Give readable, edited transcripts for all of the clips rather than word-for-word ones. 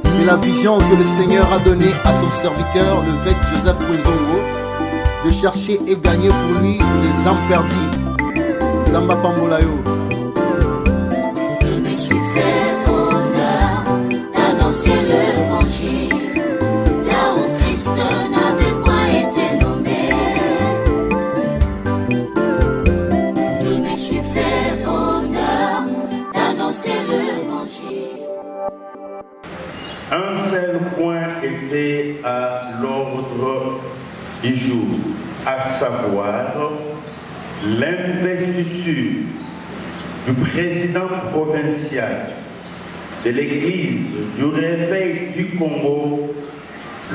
C'est la vision que le Seigneur a donnée à son serviteur, l'évêque Joseph Kwezongo, de chercher et gagner pour lui les âmes perdues. Zamba Pambolayo. Je me suis fait honneur d'annoncer l'évangile là où Christ n'avait pas été nommé. Je me suis fait honneur d'annoncer l'évangile. Un seul point était à l'ordre du jour, à savoir l'investiture du président provincial de l'église du Réveil du Congo,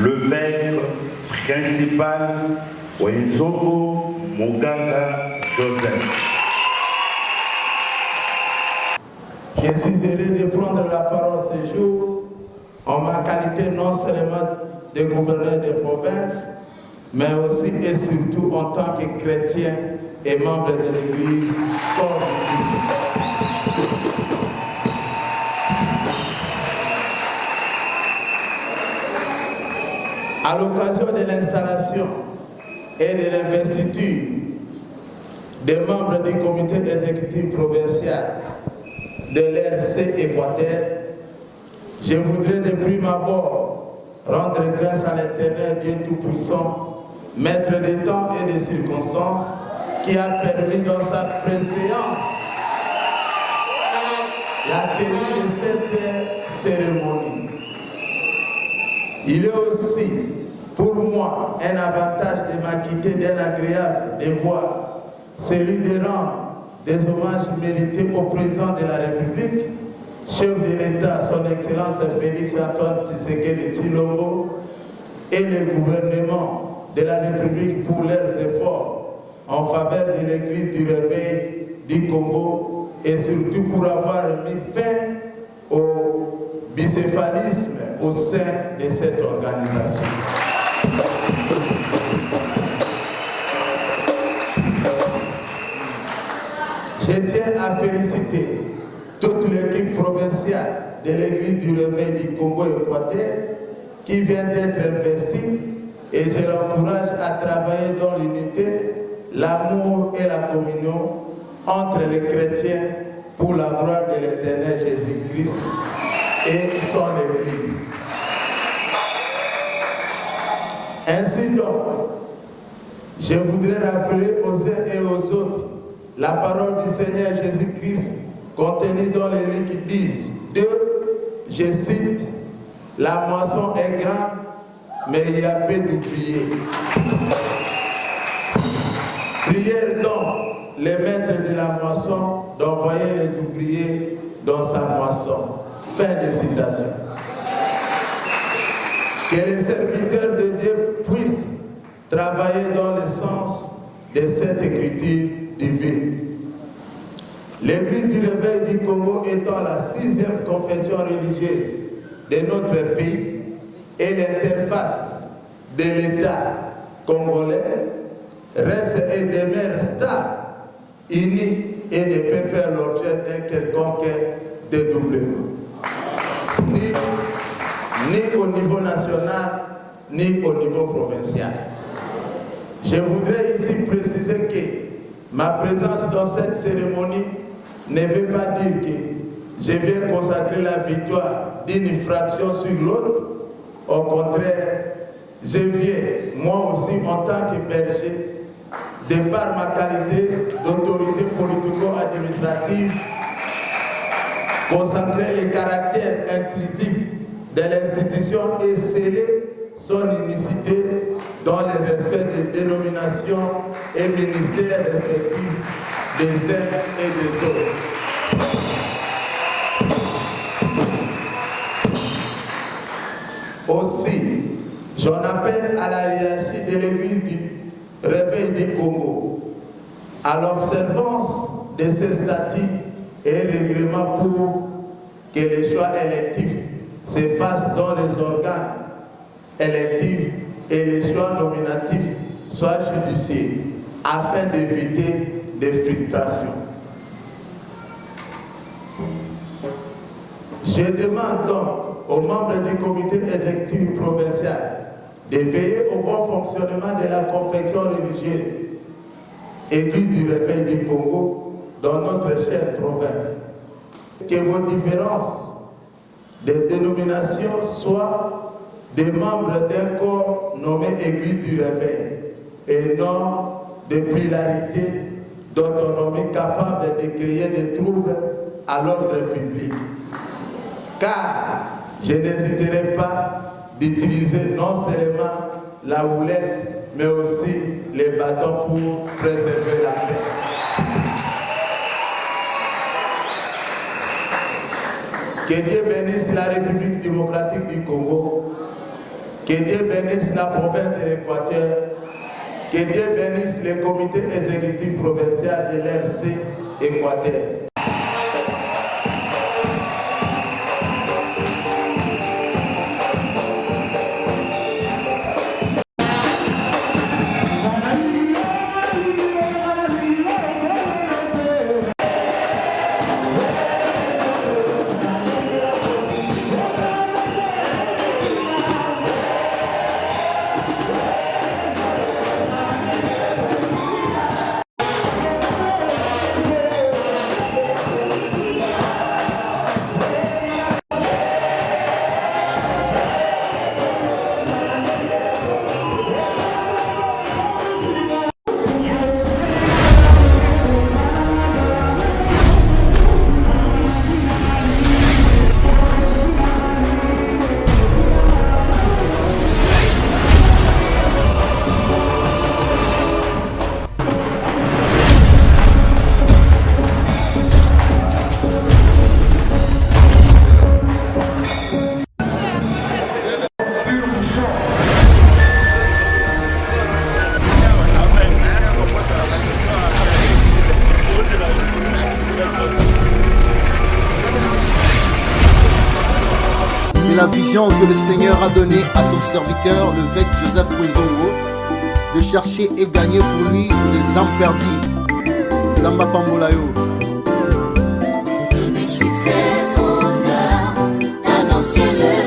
l'évêque principal Kwezongo Muganga Joseph. Je suis heureux de prendre la parole ce jour en ma qualité non seulement de gouverneur de province, mais aussi et surtout en tant que chrétien et membre de l'Église. À l'occasion de l'installation et de l'investiture des membres du comité exécutif provincial de l'RC Équateur, je voudrais de prime abord rendre grâce à l'Éternel Dieu Tout-Puissant, maître des temps et des circonstances, qui a permis dans sa préséance la tenue de cette cérémonie. Il est aussi pour moi un avantage de m'acquitter d'un agréable devoir, celui de rendre des hommages mérités au président de la République, chef de l'État, son Excellence Félix Antoine Tshisekedi Tshilombo, et le gouvernement de la République pour leurs efforts en faveur de l'Église du Réveil du Congo et surtout pour avoir mis fin au bicéphalisme au sein de cette organisation. Je tiens à féliciter toute l'équipe provinciale de l'Église du Réveil du Congo-Équateur qui vient d'être investie, et je l'encourage à travailler dans l'unité, l'amour et la communion entre les chrétiens pour la gloire de l'Éternel Jésus-Christ et son Église. Ainsi donc, je voudrais rappeler aux uns et aux autres la parole du Seigneur Jésus-Christ contenue dans les livres qui disent, je cite, « La moisson est grande, mais il y a peu d'ouvriers. » Priez donc les maîtres de la moisson d'envoyer les ouvriers dans sa moisson. Fin de citation. Que les serviteurs de Dieu puissent travailler dans le sens de cette écriture divine. L'Église du Réveil du Congo étant la 6e confession religieuse de notre pays et l'interface de l'État congolais, reste et demeure stable, unie et ne peut faire l'objet d'un quelconque dédoublement, ni au niveau national, ni au niveau provincial. Je voudrais ici préciser que ma présence dans cette cérémonie ne veut pas dire que je viens consacrer la victoire d'une fraction sur l'autre. Au contraire, je viens, moi aussi, en tant que berger, de par ma qualité d'autorité politico-administrative, concentrer le caractère intrusif de l'institution et sceller son unicité dans le respect des dénominations et ministères respectifs des uns et des autres. Aussi, j'en appelle à la hiérarchie de l'Église du Réveil du Congo, à l'observance de ces statuts et règlements pour que les choix électifs se passent dans les organes électifs et les choix nominatifs soient judicieux, afin d'éviter des filtrations. Je demande donc aux membres du comité exécutif provincial de veiller au bon fonctionnement de la confection religieuse Église du Réveil du Congo dans notre chère province. Que vos différences de dénomination soient des membres d'un corps nommé Église du Réveil et non de pluralité d'autonomie capable de créer des troubles à l'ordre public. Car je n'hésiterai pas d'utiliser non seulement la houlette, mais aussi les bâtons pour préserver la paix. Que Dieu bénisse la République démocratique du Congo, que Dieu bénisse la province de l'Équateur, que Dieu bénisse le comité exécutif provincial de l'RC Équateur. C'est la vision que le Seigneur a donnée à son serviteur, l'évêque Joseph Kwezongo, de chercher et gagner pour lui les âmes perdues. Zamba Pambolayo. Je me suis fait honneur d'annoncer le